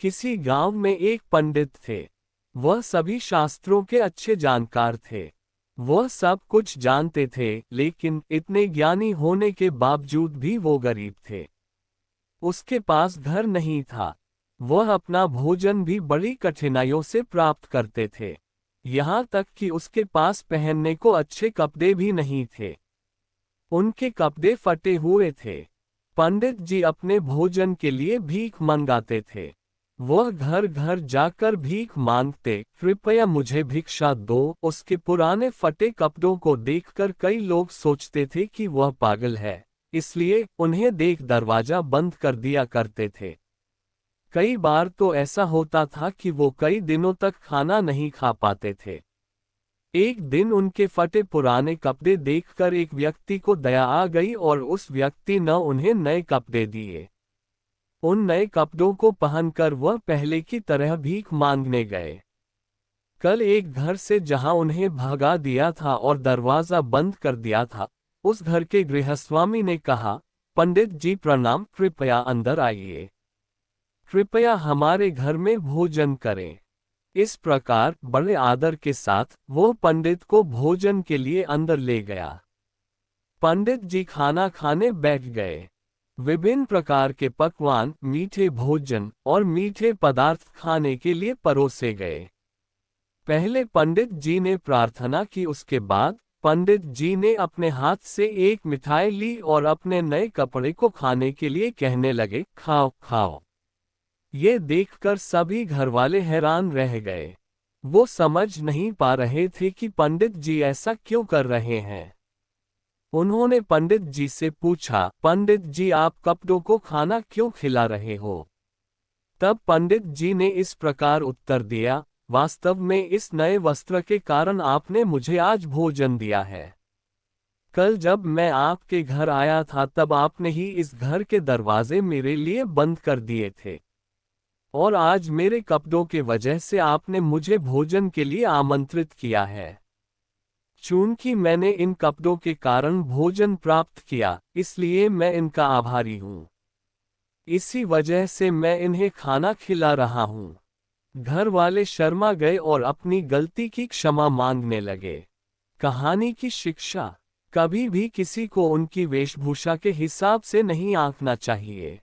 किसी गांव में एक पंडित थे। वह सभी शास्त्रों के अच्छे जानकार थे। वह सब कुछ जानते थे, लेकिन इतने ज्ञानी होने के बावजूद भी वो गरीब थे। उसके पास घर नहीं था। वह अपना भोजन भी बड़ी कठिनाइयों से प्राप्त करते थे। यहाँ तक कि उसके पास पहनने को अच्छे कपड़े भी नहीं थे। उनके कपड़े फटे हुए थे। पंडित जी अपने भोजन के लिए भीख मंगाते थे। वह घर घर जाकर भीख मांगते, कृपया मुझे भिक्षा दो। उसके पुराने फटे कपड़ों को देखकर कई लोग सोचते थे कि वह पागल है, इसलिए उन्हें देख दरवाजा बंद कर दिया करते थे। कई बार तो ऐसा होता था कि वो कई दिनों तक खाना नहीं खा पाते थे। एक दिन उनके फटे पुराने कपड़े देखकर एक व्यक्ति को दया आ गई और उस व्यक्ति ने उन्हें नए कपड़े दिए। उन नए कपड़ों को पहनकर वह पहले की तरह भीख मांगने गए। कल एक घर से जहां उन्हें भगा दिया था और दरवाजा बंद कर दिया था, उस घर के गृहस्वामी ने कहा, पंडित जी प्रणाम, कृपया अंदर आइए। कृपया हमारे घर में भोजन करें। इस प्रकार बड़े आदर के साथ वो पंडित को भोजन के लिए अंदर ले गया। पंडित जी खाना खाने बैठ गए। विभिन्न प्रकार के पकवान, मीठे भोजन और मीठे पदार्थ खाने के लिए परोसे गए। पहले पंडित जी ने प्रार्थना की, उसके बाद पंडित जी ने अपने हाथ से एक मिठाई ली और अपने नए कपड़े को खाने के लिए कहने लगे, खाओ खाओ। ये देखकर सभी घरवाले हैरान रह गए। वो समझ नहीं पा रहे थे कि पंडित जी ऐसा क्यों कर रहे हैं। उन्होंने पंडित जी से पूछा, पंडित जी आप कपड़ों को खाना क्यों खिला रहे हो? तब पंडित जी ने इस प्रकार उत्तर दिया, वास्तव में इस नए वस्त्र के कारण आपने मुझे आज भोजन दिया है। कल जब मैं आपके घर आया था तब आपने ही इस घर के दरवाजे मेरे लिए बंद कर दिए थे, और आज मेरे कपड़ों के वजह से आपने मुझे भोजन के लिए आमंत्रित किया है। चूंकि मैंने इन कपड़ों के कारण भोजन प्राप्त किया, इसलिए मैं इनका आभारी हूँ। इसी वजह से मैं इन्हें खाना खिला रहा हूँ। घर वाले शर्मा गए और अपनी गलती की क्षमा मांगने लगे। कहानी की शिक्षा: कभी भी किसी को उनकी वेशभूषा के हिसाब से नहीं आंकना चाहिए।